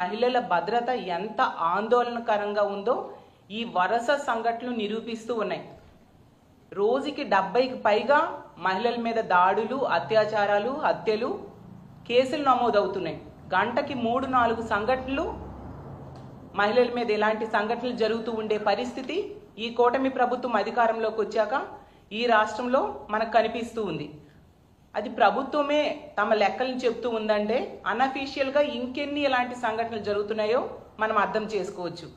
మహిళల భద్రత ఎంత ఆందోళనకరంగా ఉందో ఈ వరుస సంఘటనలు నిరూపిస్తూ ఉన్నాయి. రోజుకి 70కి పైగా మహిళల మీద దాడులు, అత్యాచారాలు, హత్యలు, కేసులు నమోదవుతున్నాయి. గంటకి 3-4 సంఘటనలు మహిళల మీద ఇలాంటి సంఘటనలు జరుగుతూ ఉండే పరిస్థితి ఈ కూటమి ప్రభుత్వం అధికారంలోకి వచ్చాక ఈ రాష్ట్రంలో మనకు కనిపిస్తూ ఉంది. అది ప్రభుత్వమే తమ లెక్కలను చెప్తూ ఉందంటే అన్అఫీషియల్గా ఇంకెన్ని ఇలాంటి సంఘటనలు జరుగుతున్నాయో మనం అర్థం చేసుకోవచ్చు.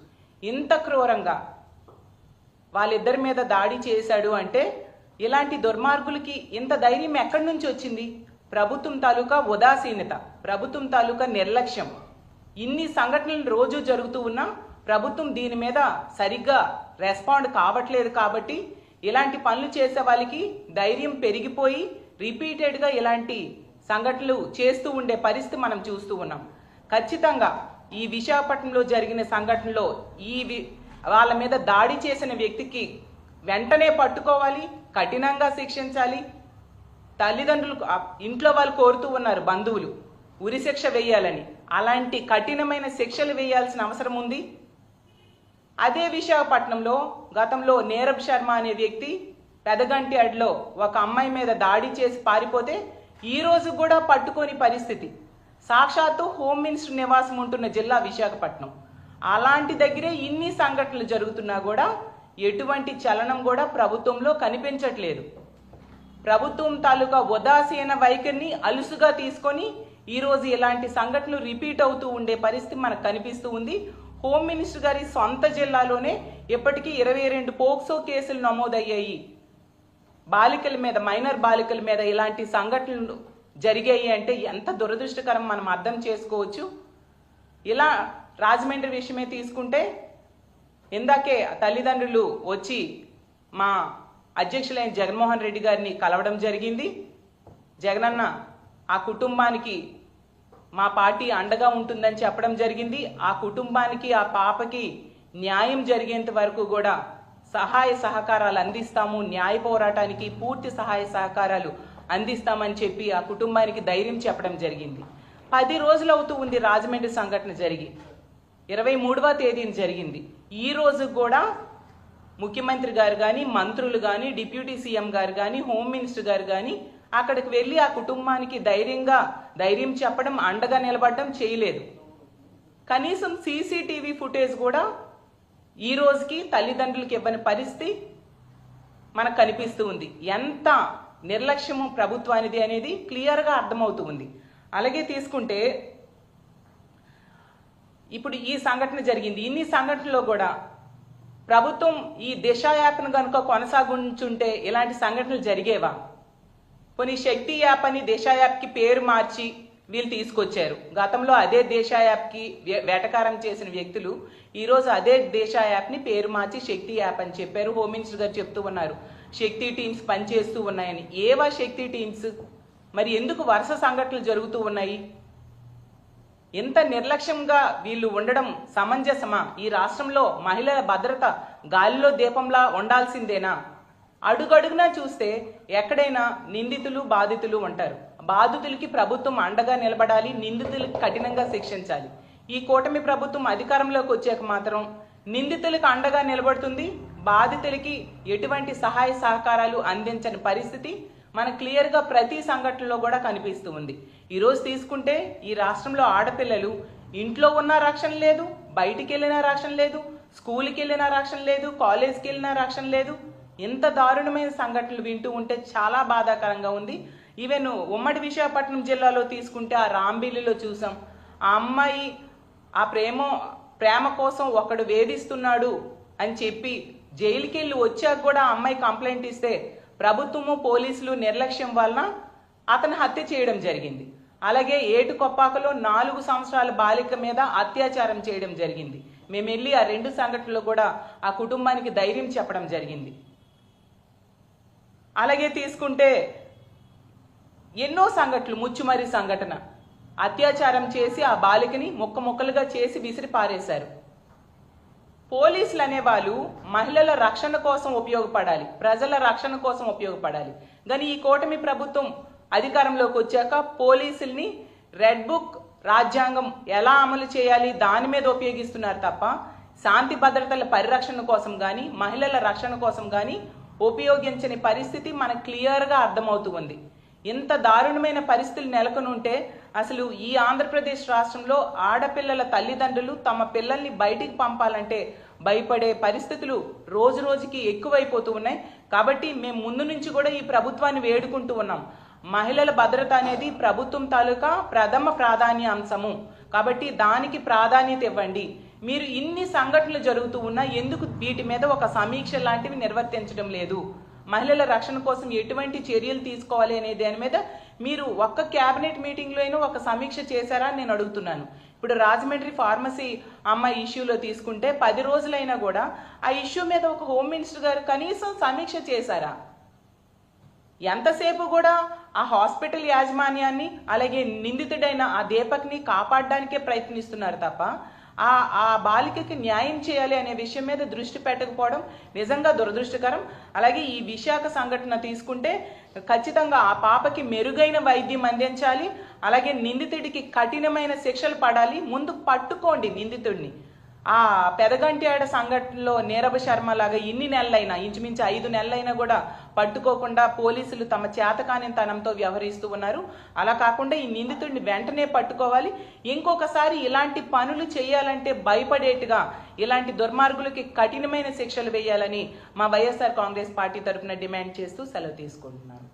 ఇంత క్రూరంగా వాళ్ళిద్దరి మీద దాడి చేశాడు అంటే ఇలాంటి దుర్మార్గులకి ఇంత ధైర్యం ఎక్కడి నుంచి వచ్చింది? ప్రభుత్వం తాలూకా ఉదాసీనత, ప్రభుత్వం తాలూకా నిర్లక్ష్యం. ఇన్ని సంఘటనలు రోజు జరుగుతూ ఉన్నా ప్రభుత్వం దీని మీద సరిగ్గా రెస్పాండ్ కావట్లేదు. కాబట్టి ఇలాంటి పనులు చేసే వాళ్ళకి ధైర్యం పెరిగిపోయి రిపీటెడ్గా ఇలాంటి సంఘటనలు చేస్తూ ఉండే పరిస్థితి మనం చూస్తూ ఉన్నాం. ఖచ్చితంగా ఈ విశాఖపట్నంలో జరిగిన సంఘటనలో వాళ్ళ మీద దాడి చేసిన వ్యక్తికి వెంటనే పట్టుకోవాలి, కఠినంగా శిక్షించాలి. తల్లిదండ్రులు, ఇంట్లో వాళ్ళు కోరుతూ ఉన్నారు బంధువులు ఉరిశిక్ష వేయాలని. అలాంటి కఠినమైన శిక్షలు వేయాల్సిన అవసరం ఉంది. అదే విశాఖపట్నంలో గతంలో నీరబ్ శర్మ అనే వ్యక్తి పెదగంటి అడిలో ఒక అమ్మాయి మీద దాడి చేసి పారిపోతే ఈ రోజు కూడా పట్టుకోని పరిస్థితి. సాక్షాత్తు హోమ్ మినిస్టర్ నివాసం ఉంటున్న జిల్లా విశాఖపట్నం. అలాంటి దగ్గరే ఇన్ని సంఘటనలు జరుగుతున్నా కూడా ఎటువంటి చలనం కూడా ప్రభుత్వంలో కనిపించట్లేదు. ప్రభుత్వం తాలూకా ఉదాసీన వైఖరిని అలుసుగా తీసుకొని ఈరోజు ఇలాంటి సంఘటనలు రిపీట్ అవుతూ ఉండే పరిస్థితి మనకు కనిపిస్తూ ఉంది. హోమ్ మినిస్టర్ గారి సొంత జిల్లాలోనే ఇప్పటికీ 22 పోక్సో కేసులు నమోదయ్యాయి. బాలికల మీద, మైనర్ బాలికల మీద ఇలాంటి సంఘటనలు జరిగాయి అంటే ఎంత దురదృష్టకరం మనం అర్థం చేసుకోవచ్చు. ఇలా రాజమండ్రి విషయమే తీసుకుంటే ఇందాకే తల్లిదండ్రులు వచ్చి మా అధ్యక్షులైన జగన్మోహన్ రెడ్డి గారిని కలవడం జరిగింది. జగనన్న ఆ కుటుంబానికి మా పార్టీ అండగా ఉంటుందని చెప్పడం జరిగింది. ఆ కుటుంబానికి, ఆ పాపకి న్యాయం జరిగేంత వరకు కూడా సహాయ సహకారాలు అందిస్తాము, న్యాయ పోరాటానికి పూర్తి సహాయ సహకారాలు అందిస్తామని చెప్పి ఆ కుటుంబానికి ధైర్యం చెప్పడం జరిగింది. 10 రోజులు అవుతూ ఉంది రాజమండ్రి సంఘటన జరిగి. 23వ తేదీన జరిగింది. ఈ రోజు కూడా ముఖ్యమంత్రి గారు కానీ, మంత్రులు కానీ, డిప్యూటీ సీఎం గారు కానీ, హోమ్ మినిస్టర్ గారు కానీ అక్కడికి వెళ్ళి ఆ కుటుంబానికి ధైర్యం చెప్పడం, అండగా నిలబడడం చేయలేదు. కనీసం సీసీటీవీ ఫుటేజ్ కూడా ఈ రోజుకి తల్లిదండ్రులకు ఇవ్వని పరిస్థితి మనకు కనిపిస్తూ ఉంది. ఎంత నిర్లక్ష్యము ప్రభుత్వానిది అనేది క్లియర్గా అర్థమవుతూ ఉంది. అలాగే తీసుకుంటే ఇప్పుడు ఈ సంఘటన జరిగింది. ఇన్ని సంఘటనలో కూడా ప్రభుత్వం ఈ దిశ యాప్ను కనుక కొనసాగించుంటే ఇలాంటి సంఘటనలు జరిగేవా? కొన్ని శక్తి యాప్ అని దిశ యాప్కి పేరు మార్చి వీళ్ళు తీసుకొచ్చారు. గతంలో అదే దిశ యాప్కి వేటకారం చేసిన వ్యక్తులు ఈరోజు అదే దిశ యాప్ని పేరు మార్చి శక్తి యాప్ అని చెప్పారు. హోమ్ మినిస్టర్ గారు చెప్తూ ఉన్నారు శక్తి టీమ్స్ పనిచేస్తూ ఉన్నాయని. ఏవా శక్తి టీమ్స్? మరి ఎందుకు వరుస సంఘటనలు జరుగుతూ ఉన్నాయి? ఎంత నిర్లక్ష్యంగా వీళ్ళు ఉండడం సమంజసమా? ఈ రాష్ట్రంలో మహిళల భద్రత గాలిలో దీపంలా ఉండాల్సిందేనా? అడుగడుగునా చూస్తే ఎక్కడైనా నిందితులు, బాధితులు ఉంటారు. బాధితులకి ప్రభుత్వం అండగా నిలబడాలి, నిందితులకి కఠినంగా శిక్షించాలి. ఈ కూటమి ప్రభుత్వం అధికారంలోకి వచ్చాక మాత్రం నిందితులకు అండగా నిలబడుతుంది, బాధితులకి ఎటువంటి సహాయ సహకారాలు అందించని పరిస్థితి మన క్లియర్గా ప్రతి సంఘటనలో కూడా కనిపిస్తూ ఉంది. ఈరోజు తీసుకుంటే ఈ రాష్ట్రంలో ఆడపిల్లలు ఇంట్లో ఉన్న రక్షణ లేదు, బయటికి వెళ్ళినా రక్షణ లేదు, స్కూల్కి వెళ్ళినా రక్షణ లేదు, కాలేజ్కి వెళ్ళినా రక్షణ లేదు. ఇంత దారుణమైన సంఘటనలు వింటూ ఉంటే చాలా బాధాకరంగా ఉంది. ఈవెన్ ఉమ్మడి విశాఖపట్నం జిల్లాలో తీసుకుంటే ఆ రాంబిల్లిలో చూసాం. ఆ అమ్మాయి ఆ ప్రేమ కోసం ఒకడు వేధిస్తున్నాడు అని చెప్పి జైలుకి వెళ్ళి వచ్చాక కూడా ఆ అమ్మాయి కంప్లైంట్ ఇస్తే ప్రభుత్వము, పోలీసులు నిర్లక్ష్యం వలన అతను హత్య చేయడం జరిగింది. అలాగే ఏటుకొప్పాకలో 4 సంవత్సరాల బాలిక మీద అత్యాచారం చేయడం జరిగింది. మేము వెళ్ళి ఆ 2 సంఘటనలు కూడా ఆ కుటుంబానికి ధైర్యం చెప్పడం జరిగింది. అలాగే తీసుకుంటే ఎన్నో సంఘటనలు, ముచ్చుమరి సంఘటన, అత్యాచారం చేసి ఆ బాలికని ముక్కలుగా చేసి విసిరి పారేశారు. పోలీసులు అనేవాళ్ళు మహిళల రక్షణ కోసం ఉపయోగపడాలి, ప్రజల రక్షణ కోసం ఉపయోగపడాలి. కానీ ఈ కూటమి ప్రభుత్వం అధికారంలోకి వచ్చాక పోలీసుల్ని రెడ్ బుక్ రాజ్యాంగం ఎలా అమలు చేయాలి దాని మీద ఉపయోగిస్తున్నారు తప్ప శాంతి భద్రతల పరిరక్షణ కోసం కానీ మహిళల రక్షణ కోసం కానీ ఉపయోగించని పరిస్థితి మనకు క్లియర్గా అర్థమవుతూ ఉంది. ఇంత దారుణమైన పరిస్థితులు నెలకొని ఉంటే అసలు ఈ ఆంధ్రప్రదేశ్ రాష్ట్రంలో ఆడపిల్లల తల్లిదండ్రులు తమ పిల్లల్ని బయటికి పంపాలంటే భయపడే పరిస్థితులు రోజు రోజుకి ఎక్కువైపోతూ ఉన్నాయి. కాబట్టి మేము ముందు నుంచి కూడా ఈ ప్రభుత్వాన్ని వేడుకుంటూ ఉన్నాం. మహిళల భద్రత అనేది ప్రభుత్వం తాలూకా ప్రథమ ప్రాధాన్య అంశము. కాబట్టి దానికి ప్రాధాన్యత ఇవ్వండి. మీరు ఇన్ని సంఘటనలు జరుగుతూ ఉన్నా ఎందుకు వీటి మీద ఒక సమీక్ష లాంటివి నిర్వర్తించడం లేదు? మహిళల రక్షణ కోసం ఎటువంటి చర్యలు తీసుకోవాలి అనే దాని మీద మీరు ఒక్క క్యాబినెట్ మీటింగ్లో అయినా ఒక సమీక్ష చేశారా అని నేను అడుగుతున్నాను. ఇప్పుడు రాజమండ్రి ఫార్మసీ అమ్మాయి ఇష్యూలో తీసుకుంటే 10 రోజులైనా కూడా ఆ ఇష్యూ మీద ఒక హోమ్ మినిస్టర్ గారు కనీసం సమీక్ష చేశారా? ఎంతసేపు కూడా ఆ హాస్పిటల్ యాజమాన్యాన్ని అలాగే నిందితుడైన ఆ దీపక్ని కాపాడడానికే ప్రయత్నిస్తున్నారు తప్ప ఆ బాలికకి న్యాయం చేయాలి అనే విషయం మీద దృష్టి పెట్టకపోవడం నిజంగా దురదృష్టకరం. అలాగే ఈ విశాఖ సంఘటన తీసుకుంటే ఖచ్చితంగా ఆ పాపకి మెరుగైన వైద్యం అందించాలి. అలాగే నిందితుడికి కఠినమైన శిక్షలు పడాలి. ముందు పట్టుకోండి నిందితుడిని. ఆ పెదగంట్యాడ సంఘటనలో నీరబ్ శర్మ లాగా ఇన్ని నెలలైనా ఇంచుమించు 5 నెలలైనా కూడా పట్టుకోకుండా పోలీసులు తమ చేతకానితనంతో వ్యవహరిస్తూ ఉన్నారు. అలా కాకుండా ఈ నిందితుడిని వెంటనే పట్టుకోవాలి. ఇంకొకసారి ఇలాంటి పనులు చేయాలంటే భయపడేట్టుగా ఇలాంటి దుర్మార్గులకి కఠినమైన శిక్షలు వేయాలని మా వైఎస్ఆర్ కాంగ్రెస్ పార్టీ తరఫున డిమాండ్ చేస్తూ సెలవు తీసుకుంటున్నాను.